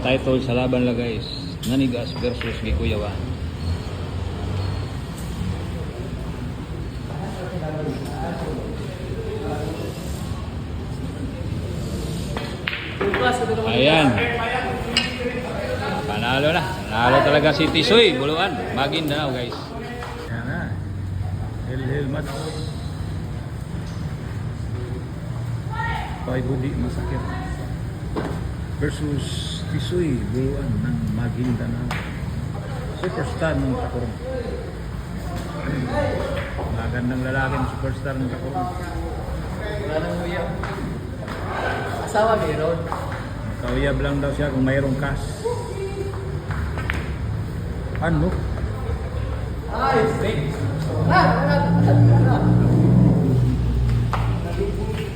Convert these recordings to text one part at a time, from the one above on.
title sa laban la guys. Nanigas versus Gikuyawan. Ayan. Panalo na. Panalo talaga si Tisoy. Buluan. Maguindanao guys. Ayan na. Hil match. Toy Budi masakit. Versus Tisoy. Buluan ng Maguindanao. Superstar ng Tacorong. Magandang lalaki ng superstar ng Tacorong. Wala nang uyab. Asawa meron. Kauyab lang daw siya kung mayroong cash. Ano? Ay, fake.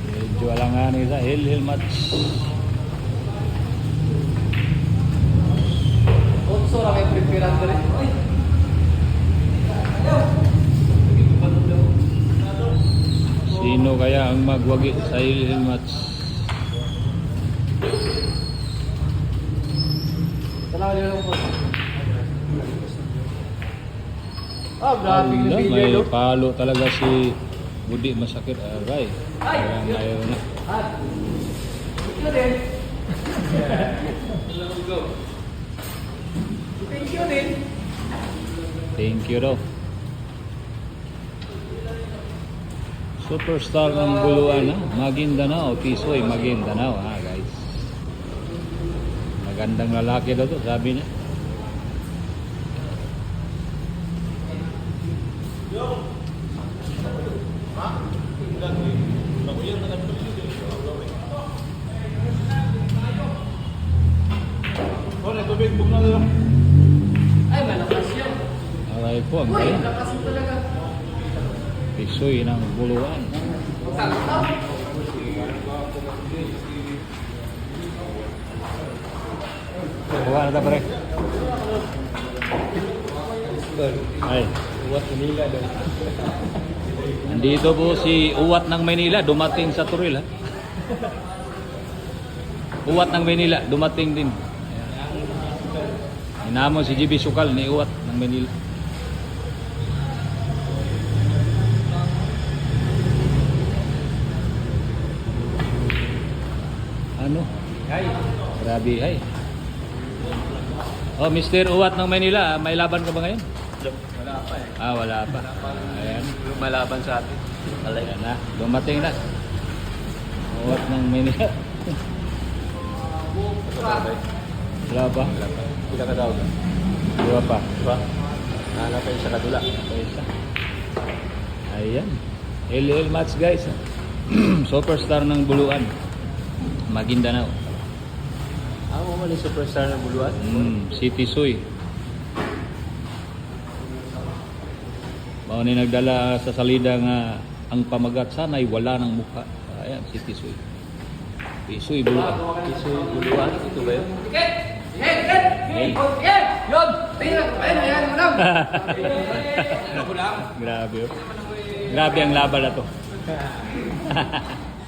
Medyo alangan nila. Hil match. Otso na may preparan ko rin. Sino kaya ang magwagi sa hil match? Salamat din po. Ah, grabe yung May video. palo talaga si Budi masakit. Aray. Kaya ngayon na. Ito din. Thank you din. Thank you daw. Superstar ng Buluan ha. Maguindanao. Tisoy Maguindanao ha guys. Magandang lalaki daw to, sabi niya. Ay, malakas yun. Aray po, ang Uy, galing. malakas yun talaga. Tisoy ng Buluan. Sakto. Buka na ta pare. Ay. Uwat Manila daw. Nandito po si Uwat ng Maynila, dumating sa Turil ha. Uwat ng Maynila, dumating din. Inamon si GB Sukal ni Uwat ng Maynila. Ano? Ay. Grabe ay. Oh, Mr. Uwat ng Maynila, may laban ka ba ngayon? Wala pa eh. Wala pa. Ayan. Lumalaban sa atin. Ayan na, dumating na. Uwat ng Maynila. Wala pa? Pila ka daw. Dua pa. Diba? Hanap kayo sa kadula. Isa. Ayan. LL match guys. Superstar ng Buluan. Maguindanao. Ako mo yung superstar ng Buluan. Si Tisoy. Mao ni nagdala sa salida nga ang pamagat sana'y wala ng mukha. Ayan si Tisoy. Tisoy Buluan. Tisoy Buluan. Ito ba yun? Ayan. Yun! Tingnan! Ayan! Madam! Grabe oh. Grabe ang laban na to.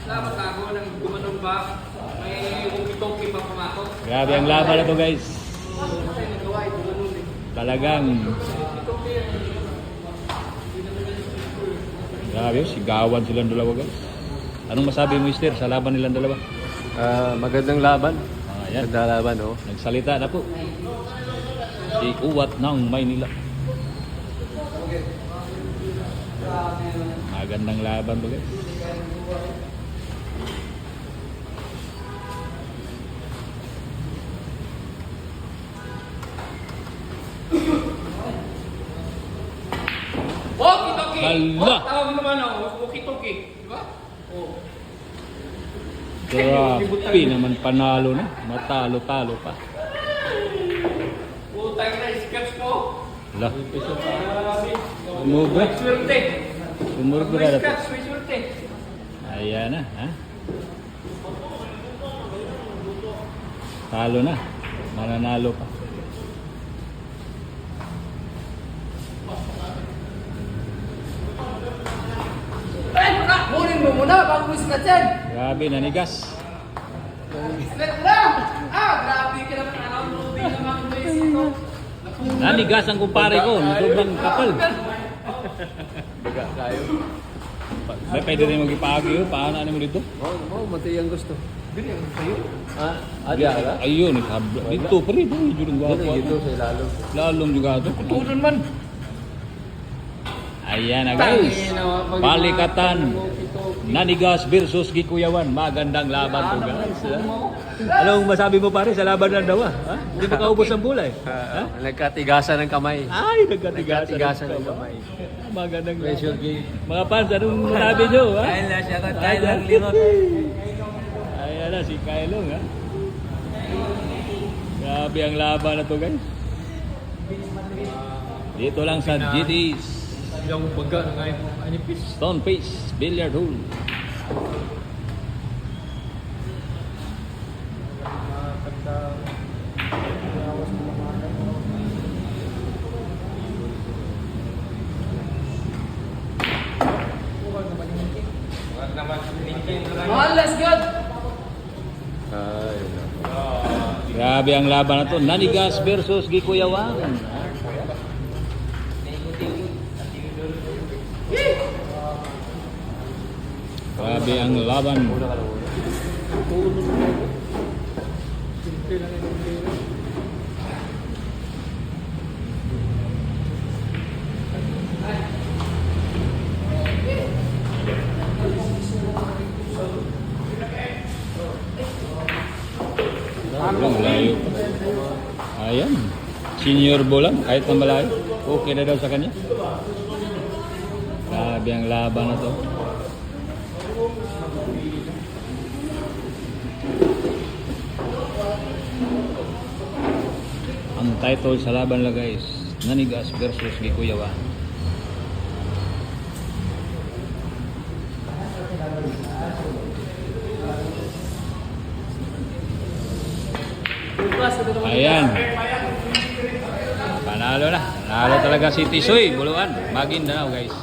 Salamat ako nang gumanong ba? May uki-toki pa pumako. Grabe ang laban na to guys. Kasi nagawa ito ganun eh. Talagang grabe oh, sigawan silang dalawa guys. Anong masabi mo Mister sa laban nilang dalawa? Magandang laban. Ayan. Magandang laban, oh. Nagsalita na po. Si Uwat ng Maynila. Magandang laban to guys. Walkie-talkie! Hala! Tawag naman ako, walkie-talkie. Diba? Oo. Grabe naman panalo na. Matalo-talo pa. Utang na scratch ko. Lah. Sumubra. May swerte. Sumubra May na to. scratch, may swerte. Ayan na. Ha? Talo na. Mananalo pa. Kunin mo muna bago mo scratchan. Grabe, nanigas. Grabe ka naman. Araw mo din naman ang basic ko. Nanigas ang kumpare ko. Sobrang kapal. Baga kayo. May pwede rin mag-ipagi yun. Paano ano mo dito? Oo, matay ang gusto. Bili ang sa'yo. Ha? Adi ala? Ayun, dito pa rin. Dito Dito, dito sa ilalo. Lalong juga ito. Tudon man. Ayan na guys. Balikatan. Nanigas versus Gikuyawan. Magandang laban to guys. Ha? Anong masabi mo pare sa laban ng dawa? Ha? Hindi ba kaubos ang bulay? Ha? Nagkatigasan ng kamay. Ay, nagkatigasan. Nagkatigasan ng kamay. Magandang Pressure laban. game. Mga fans, anong masabi nyo? Ha? Kyle na siya. Kyle Ayan. lang lingot. Ayan na, si Kylong ha. Grabe ang laban na to guys. Dito lang sa GT's Yung baga na ngayon. Anipis. Stone Face Billiard Hall. Mahal, let's go. Grabe ang laban na to. Nanigas versus Gikuyawan. Grabe ang laban. Ang layo. Ayan. Senior bola, kahit na malayo. Okay na daw sa kanya. Grabe ang laban na to. Ang title sa laban lang guys, Nanigas versus Gikuyawan. Ayan. Panalo na. Panalo talaga si Tisoy, Buluan. Maguindanao guys.